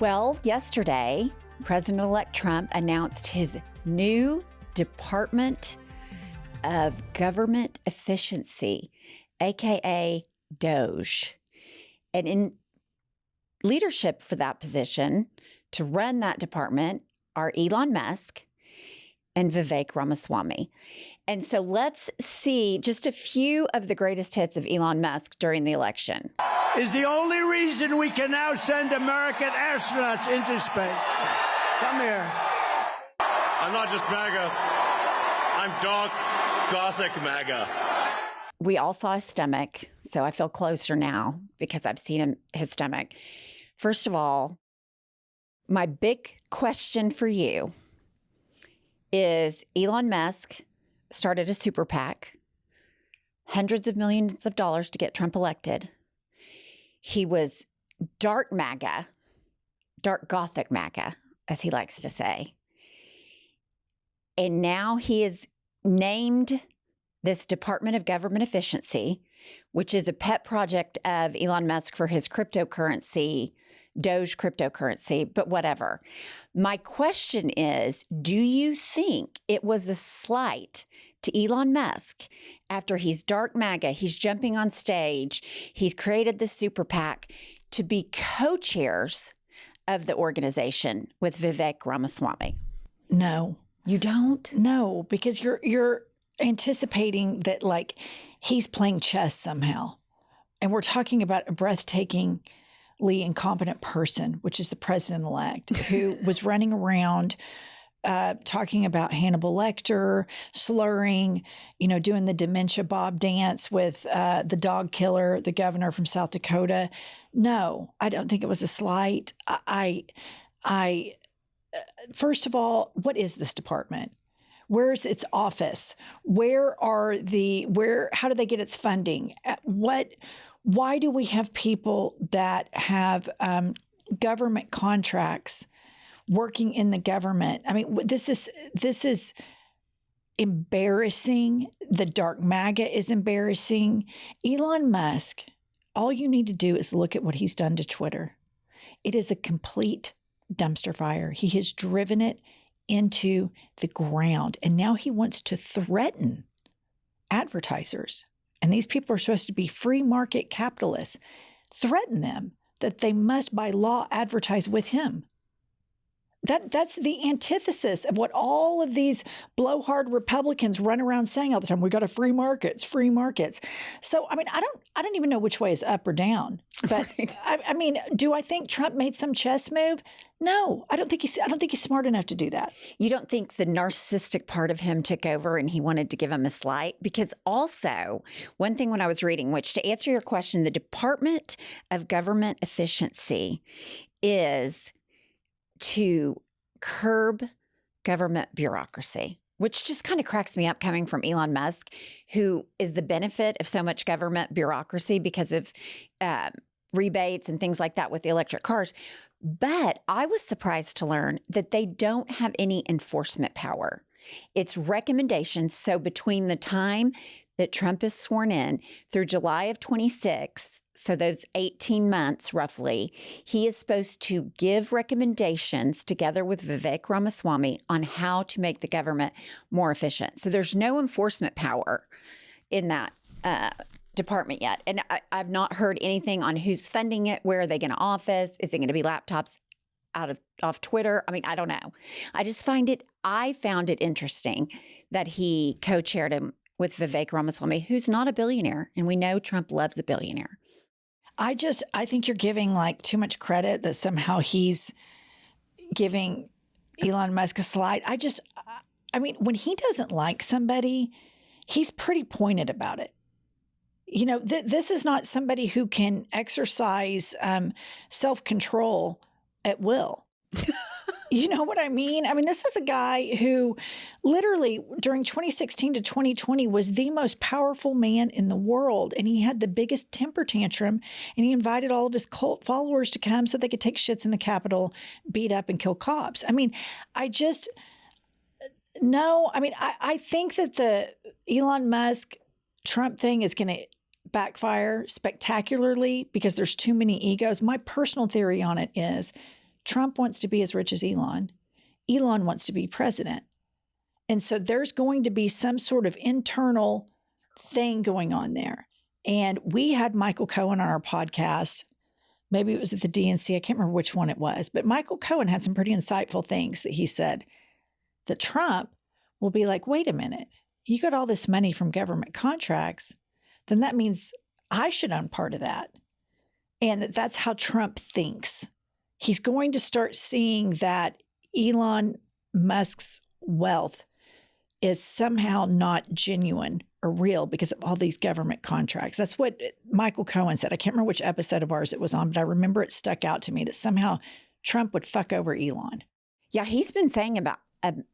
Well, yesterday, President-elect Trump announced his new Department of Government Efficiency, aka DOGE. And in leadership for that position, to run that department, are Elon Musk and Vivek Ramaswamy. And so let's see just a few of the greatest hits of Elon Musk during the election. Is the only reason we can now send American astronauts into space. Come here. I'm not just MAGA. I'm dark, gothic MAGA. We all saw his stomach, so I feel closer now because I've seen his stomach. First of all, my big question for you is Elon Musk started a super PAC, hundreds of millions of dollars to get Trump elected. He was dark MAGA, dark gothic MAGA, as he likes to say. And now he is named this Department of Government Efficiency, which is a pet project of Elon Musk for his cryptocurrency, Doge cryptocurrency, but whatever. My question is, do you think it was a slight to Elon Musk after he's dark MAGA, he's jumping on stage, he's created this super PAC to be co-chairs of the organization with Vivek Ramaswamy? No. You don't? No, because you're anticipating that like he's playing chess somehow. And we're talking about a breathtakingly incompetent person, which is the president-elect, who was running around talking about Hannibal Lecter, slurring, doing the dementia Bob dance with the dog killer, the governor from South Dakota. No, I don't think it was a slight. First of all, what is this department? Where's its office? How do they get its funding? Why do we have people that have government contracts working in the government? I mean, this is embarrassing. The dark MAGA is embarrassing. Elon Musk, all you need to do is look at what he's done to Twitter. It is a complete dumpster fire. He has driven it into the ground. And now he wants to threaten advertisers. And these people are supposed to be free market capitalists. Threaten them that they must by law advertise with him. That's the antithesis of what all of these blowhard Republicans run around saying all the time. We got to free markets. So, I mean, I don't even know which way is up or down. But right. I mean, do I think Trump made some chess move? No, I don't think he's smart enough to do that. You don't think the narcissistic part of him took over and he wanted to give him a slight? Because also, one thing when I was reading, which to answer your question, the Department of Government Efficiency is to curb government bureaucracy, which just kind of cracks me up coming from Elon Musk, who is the benefit of so much government bureaucracy because of rebates and things like that with the electric cars. But I was surprised to learn that they don't have any enforcement power. It's recommendations. So between the time that Trump is sworn in through July of 26, so those 18 months roughly, he is supposed to give recommendations together with Vivek Ramaswamy on how to make the government more efficient. So there's no enforcement power in that department yet. And I've not heard anything on who's funding it, where are they going to office? Is it going to be laptops off Twitter? I mean, I don't know. I found it interesting that he co-chaired him with Vivek Ramaswamy, who's not a billionaire. And we know Trump loves a billionaire. I think you're giving like too much credit that somehow he's giving Elon Musk a slight. I mean, when he doesn't like somebody, he's pretty pointed about it. This is not somebody who can exercise self-control at will. You know what I mean? I mean, this is a guy who literally during 2016 to 2020 was the most powerful man in the world. And he had the biggest temper tantrum. And he invited all of his cult followers to come so they could take shits in the Capitol, beat up and kill cops. I mean, I think that the Elon Musk Trump thing is going to backfire spectacularly because there's too many egos. My personal theory on it is Trump wants to be as rich as Elon. Elon wants to be president. And so there's going to be some sort of internal thing going on there. And we had Michael Cohen on our podcast. Maybe it was at the DNC. I can't remember which one it was. But Michael Cohen had some pretty insightful things that he said that Trump will be like, wait a minute, you got all this money from government contracts, then that means I should own part of that. And that's how Trump thinks. He's going to start seeing that Elon Musk's wealth is somehow not genuine or real because of all these government contracts. That's what Michael Cohen said. I can't remember which episode of ours it was on, but I remember it stuck out to me that somehow Trump would fuck over Elon. Yeah, he's been saying about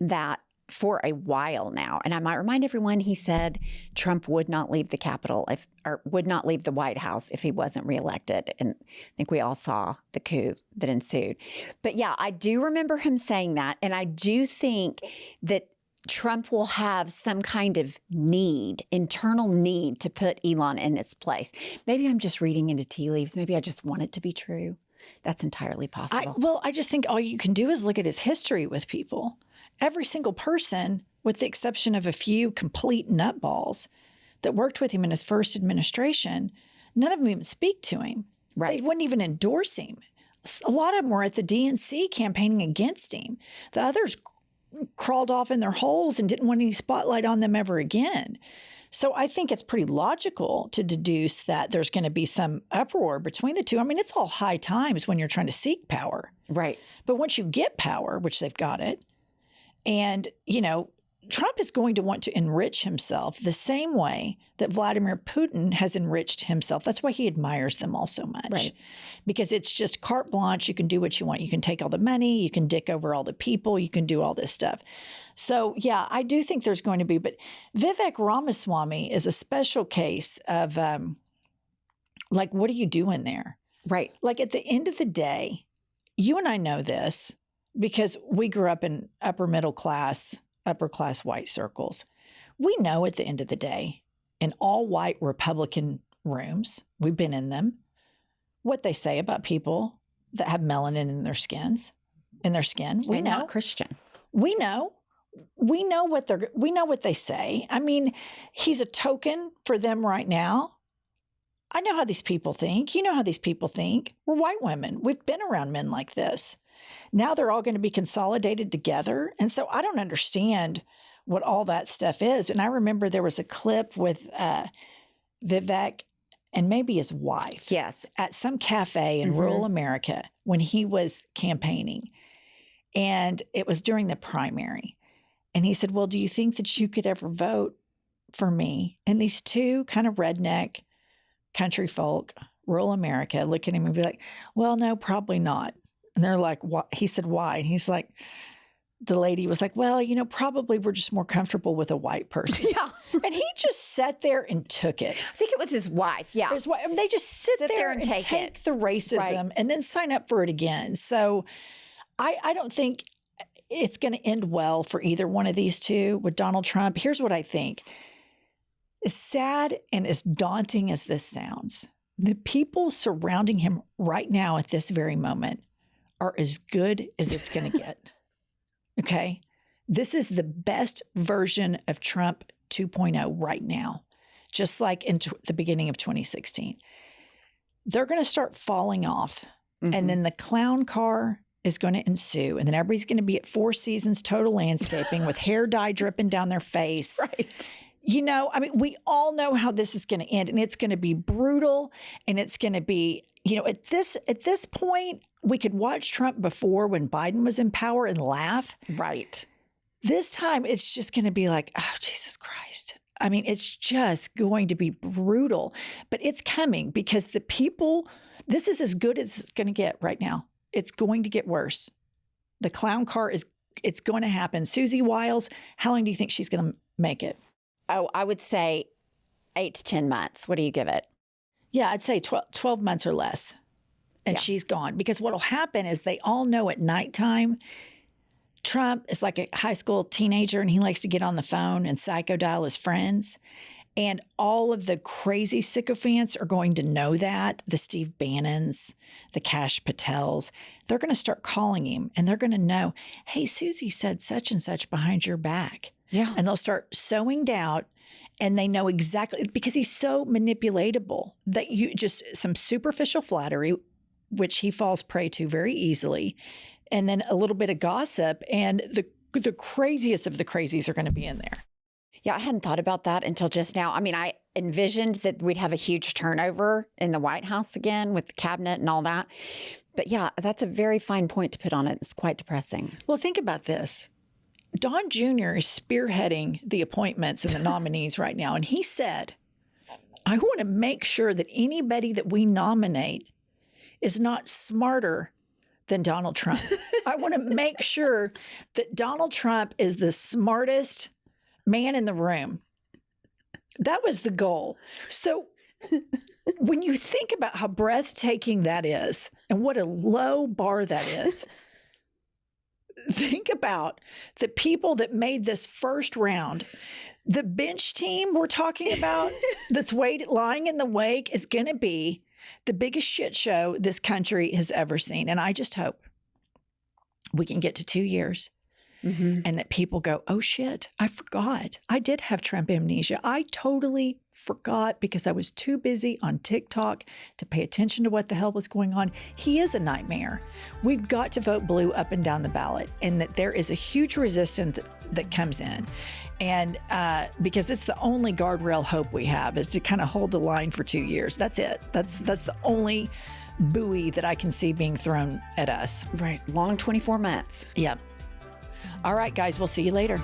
that for a while now. And I might remind everyone, he said Trump would not leave the Capitol or would not leave the White House if he wasn't reelected. And I think we all saw the coup that ensued. But yeah, I do remember him saying that. And I do think that Trump will have some kind of internal need to put Elon in its place. Maybe I'm just reading into tea leaves. Maybe I just want it to be true. That's entirely possible. I just think all you can do is look at his history with people. Every single person, with the exception of a few complete nutballs that worked with him in his first administration, none of them even speak to him. Right. They wouldn't even endorse him. A lot of them were at the DNC campaigning against him. The others crawled off in their holes and didn't want any spotlight on them ever again. So I think it's pretty logical to deduce that there's going to be some uproar between the two. I mean, it's all high times when you're trying to seek power. Right. But once you get power, which they've got it, and, Trump is going to want to enrich himself the same way that Vladimir Putin has enriched himself. That's why he admires them all so much. Right. Because it's just carte blanche. You can do what you want. You can take all the money. You can dick over all the people. You can do all this stuff. So, yeah, I do think there's going to be. But Vivek Ramaswamy is a special case of, what are you doing there? Right. Like, at the end of the day, you and I know this because we grew up in upper class white circles. We know at the end of the day, in all white Republican rooms, we've been in them, what they say about people that have melanin in their skin. We know. Not Christian. We know. We know what they say. I mean, he's a token for them right now. I know how these people think. You know how these people think. We're white women. We've been around men like this. Now they're all going to be consolidated together. And so I don't understand what all that stuff is. And I remember there was a clip with Vivek and maybe his wife. Yes. At some cafe in rural America when he was campaigning. And it was during the primary. And he said, well, do you think that you could ever vote for me? And these two kind of redneck country folk, rural America, look at him and be like, well, no, probably not. And they're like, what? He said, why? And he's like, the lady was like, well, probably we're just more comfortable with a white person. Yeah. And he just sat there and took it. I think it was his wife. Yeah. They just sit there and take the racism and then sign up for it again. So I don't think it's going to end well for either one of these two with Donald Trump. Here's what I think. As sad and as daunting as this sounds, the people surrounding him right now at this very moment are as good as it's going to get. Okay? This is the best version of Trump 2.0 right now, just like in the beginning of 2016. They're going to start falling off, and then the clown car is going to ensue, and then everybody's going to be at Four Seasons Total Landscaping with hair dye dripping down their face. Right. We all know how this is going to end, and it's going to be brutal, and it's going to be, at this point, we could watch Trump before when Biden was in power and laugh. Right. This time, it's just going to be like, oh, Jesus Christ. I mean, it's just going to be brutal, but it's coming because the people, this is as good as it's going to get right now. It's going to get worse. The clown car it's going to happen. Susie Wiles, how long do you think she's going to make it? Oh, I would say 8 to 10 months. What do you give it? Yeah, I'd say 12 months or less. And she's gone. Because what will happen is they all know at nighttime, Trump is like a high school teenager and he likes to get on the phone and psycho-dial his friends. And all of the crazy sycophants are going to know that. The Steve Bannons, the Kash Patels, they're going to start calling him and they're going to know, hey, Susie said such and such behind your back. Yeah. And they'll start sowing doubt. And they know exactly, because he's so manipulatable that you just some superficial flattery, which he falls prey to very easily, and then a little bit of gossip, and the craziest of the crazies are going to be in there. Yeah, I hadn't thought about that until just now. I mean, I envisioned that we'd have a huge turnover in the White House again with the cabinet and all that. But yeah, that's a very fine point to put on it. It's quite depressing. Well, think about this. Don Jr. is spearheading the appointments and the nominees right now. And he said, I want to make sure that anybody that we nominate is not smarter than Donald Trump. I want to make sure that Donald Trump is the smartest man in the room. That was the goal. So when you think about how breathtaking that is and what a low bar that is, think about the people that made this first round. The bench team we're talking about that's lying in the wake is going to be the biggest shit show this country has ever seen. And I just hope we can get to 2 years and that people go, oh shit, I forgot. I did have Trump amnesia. I totally forgot because I was too busy on TikTok to pay attention to what the hell was going on. He is a nightmare. We've got to vote blue up and down the ballot, and that there is a huge resistance that comes in. And because it's the only guardrail hope we have is to kind of hold the line for 2 years. That's it. That's the only buoy that I can see being thrown at us. Right. Long 24 months. Yep. All right, guys, we'll see you later.